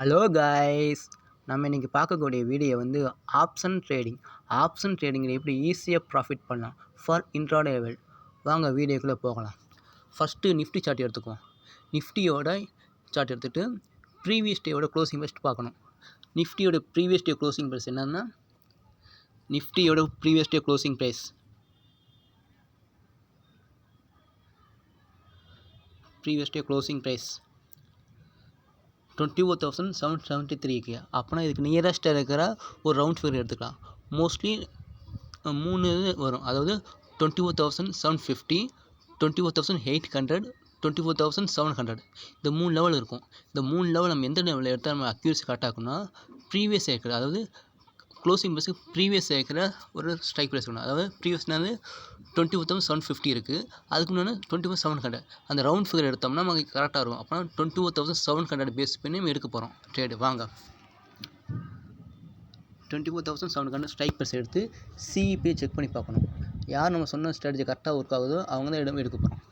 Hello guys, நம்ம இன்றைக்கி பார்க்கக்கூடிய வீடியோ வந்து ஆப்ஷன் ட்ரேடிங்கில் எப்படி ஈஸியாக ப்ராஃபிட் பண்ணலாம் ஃபார் இன்ட்ராடே லெவல். வாங்க வீடியோக்குள்ளே போகலாம். ஃபஸ்ட்டு நிஃப்டி சார்ட் எடுத்துக்குவோம். நிஃப்டியோட சார்ட் எடுத்துகிட்டு ப்ரீவியஸ் டேயோட க்ளோசிங் ப்ரைஸ் பார்க்கணும். நிஃப்டியோட ப்ரீவியஸ் டே க்ளோசிங் ப்ரைஸ் என்னென்னா, நிஃப்டியோட ப்ரீவியஸ் டே க்ளோசிங் ப்ரைஸ் 24,773. அப்போனா இதுக்கு நியரஸ்ட்டாக இருக்கிற ஒரு ரவுண்ட் ஃபிகர் எடுத்துக்கலாம். மோஸ்ட்லி 3 வரும். அதாவது 24,750, 24,800, 24,700. இந்த 3 லெவல் இருக்கும். இந்த 3 லெவல் நம்ம எந்த லெவலில் எடுத்தால் நம்ம அக்யூரசி கரெக்டாக இருக்குன்னா, ப்ரீவியஸ் இருக்கிற, அதாவது க்ளோசிங் ப்ரைஸுக்கு ப்ரீவியஸ் இருக்கிற ஒரு ஸ்ட்ரைக் ப்ரைஸ் வேணும். அதாவது ப்ரீவியஸ்னாவது 24,750 இருக்குது, அதுக்கு முன்னாடி 24,700. அந்த ரவுண்ட் ஃபிகர் எடுத்தோம்னா நமக்கு கரெக்டாக இருக்கும். அப்போனா 24,700 பேஸ் பண்ணி நம்ம எடுக்க போகிறோம் ட்ரேடு. வாங்க 24,700 ஸ்ட்ரைக் ப்ரைஸ் எடுத்து சிஇபியை செக் பண்ணி பார்க்கணும். யார் நம்ம சொன்ன ஸ்ட்ராட்டஜி கரெக்டாக ஒர்க் ஆகுதோ அவங்க தான் எடுக்க போகிறோம்.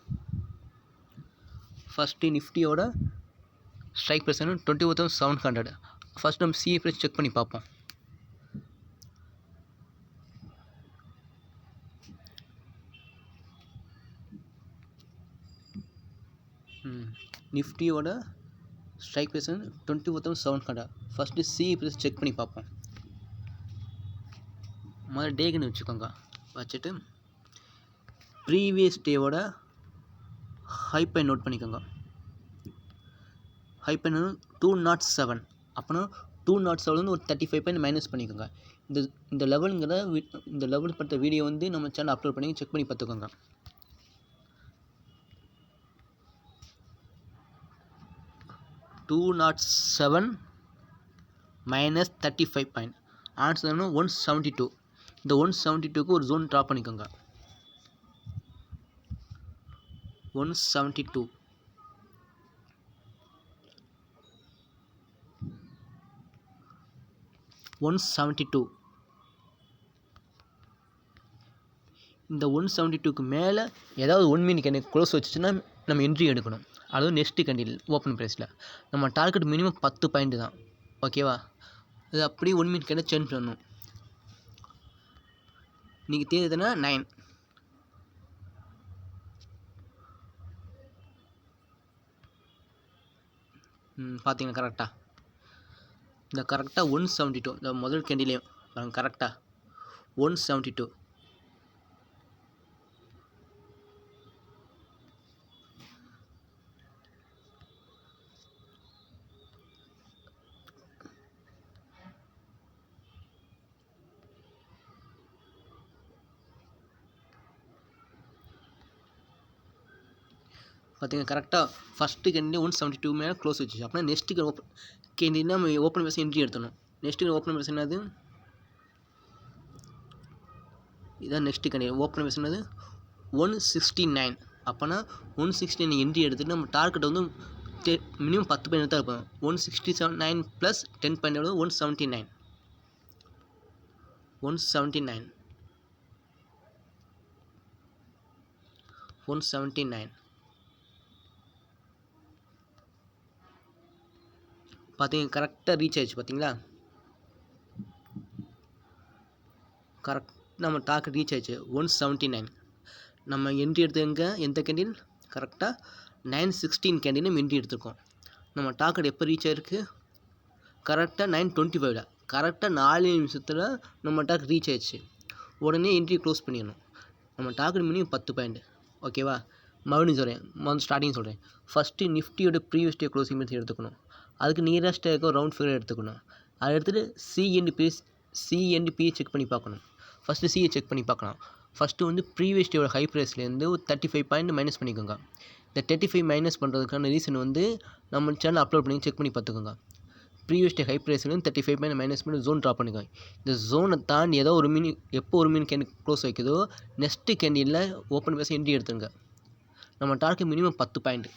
ஃபஸ்ட்டு நிஃப்டியோட ஸ்ட்ரைக் ப்ரைஸ் 24,700. ஃபஸ்ட் நம்ம சிஇபி செக் பண்ணி பார்ப்போம். நிஃப்டியோட strike price 24,700. First CE price check பண்ணி பார்ப்போம். முதல்ல டேக்குன்னு வச்சுக்கோங்க. வச்சுட்டு ப்ரீவியஸ் டேவோட ஹை பாயிண்ட் நோட் பண்ணிக்கோங்க. High point 207. அப்போனா 207 ஒரு 35 பாயிண்ட் மைனஸ் பண்ணிக்கோங்க. இந்த லெவல் பட்ட வீடியோ வந்து நம்ம சேனல் அப்லோட் பண்ணி செக் பண்ணி பார்த்துக்கோங்க. -207 -35 பாயிண்ட் ஆன்சர் 172. இந்த 172க்கு ஒரு ஜோன் ட்ரா பண்ணிக்கோங்க. 172 இந்த 172க்கு மேலே ஏதாவது 1 மினிட் எனக்கு க்ளோஸ் வச்சுச்சுன்னா நம்ம என்ட்ரி எடுக்கணும். அதுவும் நெக்ஸ்ட்டு கண்டில் ஓப்பன் ப்ரைஸில் நம்ம டார்கெட் மினிமம் 10 பாயிண்ட் தான். ஓகேவா? அது அப்படியே 1 மினிட் கேட்டால் சேஞ்ச் பண்ணணும். இன்றைக்கி தேதினா 9. பார்த்தீங்கன்னா கரெக்டாக இந்த கரெக்டாக 172 இந்த முதல் கேண்டிலையும் கரெக்டாக 172. பார்த்தீங்கன்னா கரெக்டாக ஃபஸ்ட்டு கேண்டில் 172 மேலே க்ளோஸ் வச்சு. அப்படின்னா நெக்ஸ்ட்டு கேண்டில் நம்ம ஓப்பன் ப்ரைஸ் என்ட்ரி எடுத்தணும். நெக்ஸ்ட்டு ஓப்பன் ப்ரைஸ் என்னது? இதான் நெக்ஸ்ட்டு கேண்டில் ஓப்பன் ப்ரைஸ் என்னது? 169. அப்போனா 169 என்ட்ரி எடுத்துகிட்டு நம்ம டார்கெட் வந்து மினிமம் 10 பாயிண்ட் தான் இருப்போம். 169 + 10 பாயிண்ட் எவ்வளோ? 179. 179 பார்த்தீங்க கரெக்டாக ரீச் ஆயிடுச்சு. பார்த்தீங்களா? கரெக்ட் நம்ம டார்கெட் ரீச் ஆயிடுச்சு 179. நம்ம என்ட்ரி எடுத்து எந்த கேண்டில்? கரெக்டாக 916 கேண்டில் நம்ம என்ட்ரி எடுத்துருக்கோம். நம்ம டார்கெட் எப்போ ரீச் ஆகிருக்கு? கரெக்டாக 925. கரெக்டாக 4 நிமிஷத்தில் நம்ம டார்கெட் ரீச் ஆயிடுச்சு. உடனே என்ட்ரி க்ளோஸ் பண்ணிடணும். நம்ம டார்கெட் மினிமம் 10 பாயிண்ட். ஓகேவா? மறுபடியும் ஸ்டார்டிங் சொல்கிறேன். ஃபஸ்ட்டு நிஃப்டியோட ப்ரீவியஸ் டே க்ளோசிங் ப்ரைஸ் எடுத்துக்கணும். அதுக்கு நியரஸ்ட்டாக இருக்க ரவுண்ட் ஃபிகர் எடுத்துக்கணும். அதை எடுத்துகிட்டு சிஎன்டிபி செக் பண்ணி பார்க்கணும். ஃபஸ்ட்டு சிஏ செக் பண்ணி பார்க்கலாம். ஃபஸ்ட்டு வந்து ப்ரீவியஸ் டேயோட ஹை ப்ரைஸ்லேருந்து ஒரு 35 பாயிண்ட் மைனஸ் பண்ணிக்கோங்க. இந்த 35 மைனஸ் பண்ணுறதுக்கான ரீசன் வந்து நம்ம சேனல் அப்லோட் பண்ணி செக் பண்ணி பார்த்துக்கோங்க. ப்ரீவியஸ் டே ஹை ப்ரைஸ்லேருந்து 35 பாயிண்ட் மைனஸ் பண்ணி ஜோன் ட்ரா பண்ணிக்கோங்க. இந்த ஜோனை தாண்டி ஏதோ எப்போ ஒரு மினிட் கேண்டில் க்ளோஸ் வைக்குதோ நெக்ஸ்ட்டு கேண்டிலில் ஓப்பன் ப்ரைஸ் என்ட்ரி எடுத்துருங்க. நம்ம டார்கெட் மினிமம் 10 பாயிண்ட்.